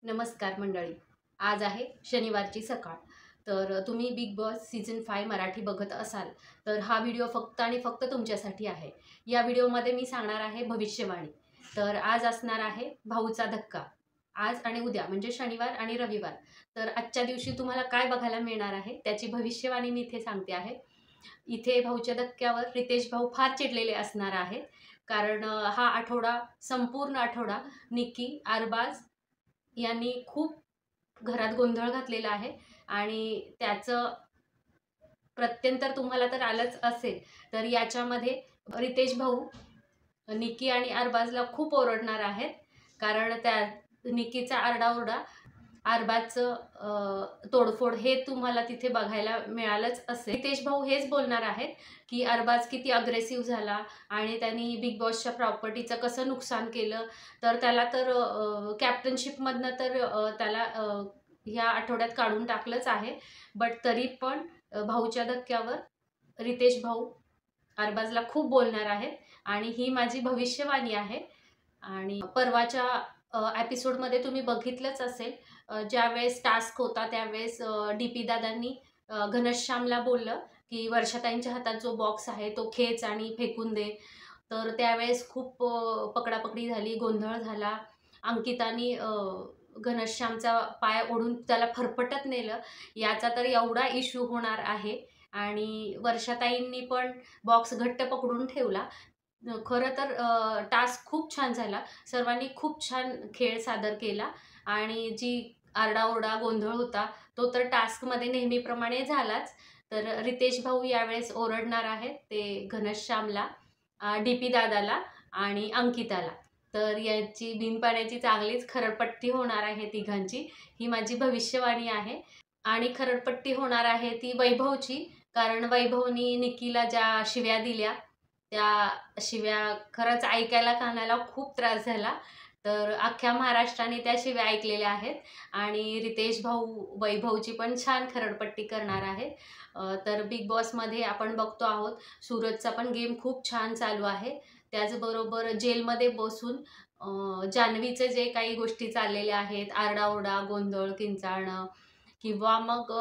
नमस्कार मंडळी. आज आहे शनिवारची सकाळ. तर तुम्ही बिग बॉस सीझन 5 मराठी बघत असाल तर हा व्हिडिओ फक्त आणि फक्त तुमच्यासाठी आहे. या व्हिडिओमध्ये मी सांगणार आहे भविष्यवाणी. तर आज असणार आहे भाऊचा धक्का. आज आणि उद्या म्हणजे शनिवार आणि रविवार. तर आजच्या दिवशी तुम्हाला काय बघायला मिळणार आहे त्याची भविष्यवाणी मी इथे सांगते आहे. इथे भाऊच्या धक्क्यावर रितेश भाऊ फार चिडलेले असणार आहेत. कारण हा आठवडा, संपूर्ण आठवडा निक्की, अरबाज यांनी खूप घरात गोंधळ घातलेला आहे आणि त्याचं प्रत्यंतर तुम्हाला तर आलंच असेल. तर याच्यामध्ये रितेश भाऊ निक्की आणि अरबाजला खूप ओरडणार आहेत. कारण त्या निक्कीचा आरडाओरडा, अरबाजचं तोडफोड हे तुम्हाला तिथे बघायला मिळालंच असेल. रितेश भाऊ हेच बोलणार आहेत की अरबाज किती अग्रेसिव्ह झाला आणि त्यांनी बिग बॉसच्या प्रॉपर्टीचं कसं नुकसान केलं. तर त्याला तर कॅप्टनशिपमधनं तर त्याला ह्या आठवड्यात काढून टाकलंच आहे. बट तरी पण भाऊच्या धक्क्यावर रितेश भाऊ अरबाजला खूप बोलणार आहेत आणि ही माझी भविष्यवाणी आहे. आणि परवाच्या एपिसोडमध्ये तुम्ही बघितलंच असेल, ज्यावेळेस टास्क होता त्यावेळेस डी.पी. दादांनी घनश्यामला बोललं की वर्षाताईंच्या हातात जो बॉक्स आहे तो खेच आणि फेकून दे. तर त्यावेळेस खूप पकडापकडी झाली, गोंधळ झाला. अंकितानी घनश्यामचा पाय ओढून त्याला फरफटत नेलं. याचा तर एवढा इश्यू होणार आहे. आणि वर्षाताईंनी पण बॉक्स घट्ट पकडून ठेवला. खरं तर टास्क खूप छान झाला. सर्वांनी खूप छान खेळ सादर केला आणि जी आरडाओरडा, गोंधळ होता तो तर टास्कमध्ये नेहमीप्रमाणे झालाच. तर रितेश भाऊ यावेळेस ओरडणार आहेत ते घनश्यामला, डी.पी. दादाला आणि अंकिताला. तर याची बिनपाण्याची चांगलीच खरडपट्टी होणार आहे तिघांची. ही माझी भविष्यवाणी आहे. आणि खरडपट्टी होणार आहे ती वैभवची. कारण वैभवनी निक्कीला ज्या शिव्या दिल्या त्या शिव्या खरंच ऐकायला कानाला खूप त्रास झाला. तर अख्ख्या महाराष्ट्राने त्या शिव्या ऐकलेल्या आहेत आणि रितेश भाऊ वैभवची पण छान खरडपट्टी करणार आहेत. तर बिग बॉसमध्ये आपण बघतो आहोत सूरजचा पण गेम खूप छान चालू आहे. त्याचबरोबर जेलमध्ये बसून जान्हवीचे जे काही गोष्टी चाललेल्या आहेत, आरडाओरडा, गोंधळ, किंचाळणं किंवा मग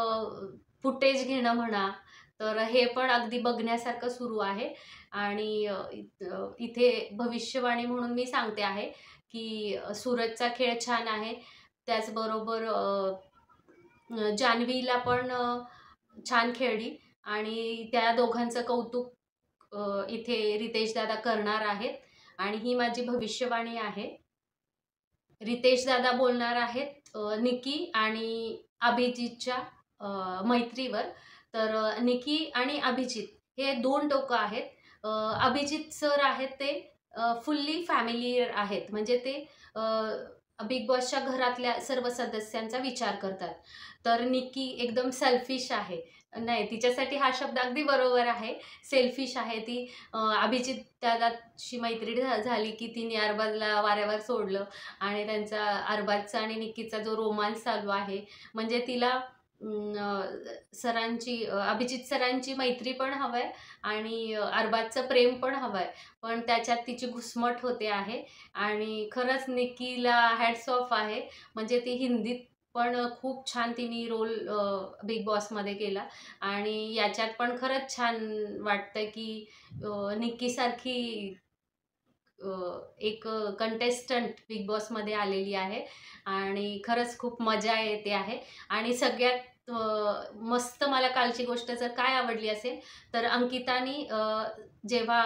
फुटेज घेणं म्हणा, तर हे पण अगदी बघण्यासारखं सुरू आहे. आणि इथे भविष्यवाणी म्हणून मी सांगते आहे की सूरजचा खेळ छान आहे. त्याचबरोबर जान्हवीला पण छान खेळली आणि त्या दोघांचं कौतुक इथे रितेश दादा करणार आहेत आणि ही माझी भविष्यवाणी आहे. रितेश दादा बोलणार आहेत निक्की आणि अभिजितच्या मैत्रीवर. तर निक्की आणि अभिजित हे दोन टोकं आहेत. अभिजित सर आहेत ते फुल्ली फॅमिलियर आहेत. म्हणजे ते बिग बॉसच्या घरातल्या सर्व सदस्यांचा विचार करतात. तर निक्की एकदम सेल्फिश आहे. नाही, तिच्यासाठी हा शब्द अगदी बरोबर आहे. सेल्फिश आहे ती. अभिजित दादाशी मैत्री झाली की तिने अरबाजला वाऱ्यावर सोडलं आणि त्यांचा अरबाजचा आणि निक्कीचा जो रोमांस चालू आहे, म्हणजे तिला अभिजित सरांची मैत्री पण हवंय आणि अरबाजचं प्रेम पण हवंय. पण त्याच्यात तिची घुसमट होते आहे आणि खरंच निक्कीला हॅट्स ऑफ आहे. म्हणजे ती हिंदीत पण खूप छान तिने रोल बिग बॉसमध्ये केला आणि याच्यात पण खरंच छान वाटतं की निक्कीसारखी एक कंटेस्टंट बिग बॉसमध्ये आलेली आहे आणि खरंच खूप मजा येते आहे. आणि सगळ्यात मस्त मला कालची गोष्ट जर काय आवडली असेल तर अंकितानी जेव्हा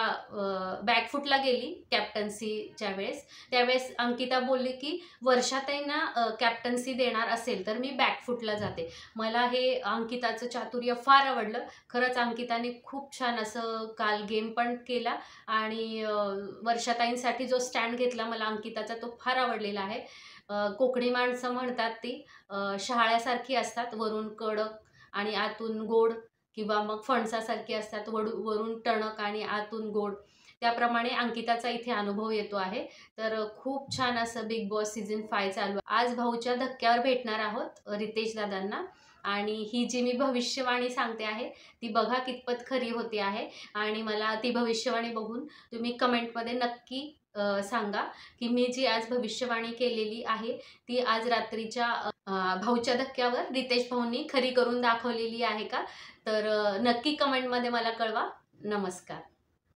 बॅकफूटला गेली कॅप्टन्सीच्या वेळेस, त्यावेळेस अंकिता बोलली की वर्षाताईंना कॅप्टन्सी देणार असेल तर मी बॅकफूटला जाते. मला हे अंकिताचं चातुर्य फार आवडलं. खरंच अंकिताने खूप छान असं काल गेम पण केला आणि वर्षाताईंसाठी जो स्टँड घेतला मला अंकिताचा तो फार आवडलेला आहे. कोकणी माणसं म्हणतात ती शहाळ्यासारखी असतात, वरून कडक आणि आतून गोड, किंवा मग फणसासारखी असतात, वरून टणक आणि आतून गोड. त्याप्रमाणे अंकिताचा इथे अनुभव येतो आहे. तर खूप छान असं बिग बॉस सीझन 5 चालू आहे. आज भाऊच्या धक्क्यावर भेटणार आहोत रितेश दादांना आणि ही जी मी भविष्यवाणी सांगते आहे ती बघा कितपत खरी होते आहे आणि मला ती भविष्यवाणी बघून तुम्ही कमेंटमध्ये नक्की सांगा की मी जी आज भविष्यवाणी केलेली आहे ती आज रात्रीच्या भाऊच्या धक्क्यावर रितेश भाऊंनी खरी करून दाखवलेली आहे का? तर नक्की कमेंटमध्ये मला कळवा. नमस्कार.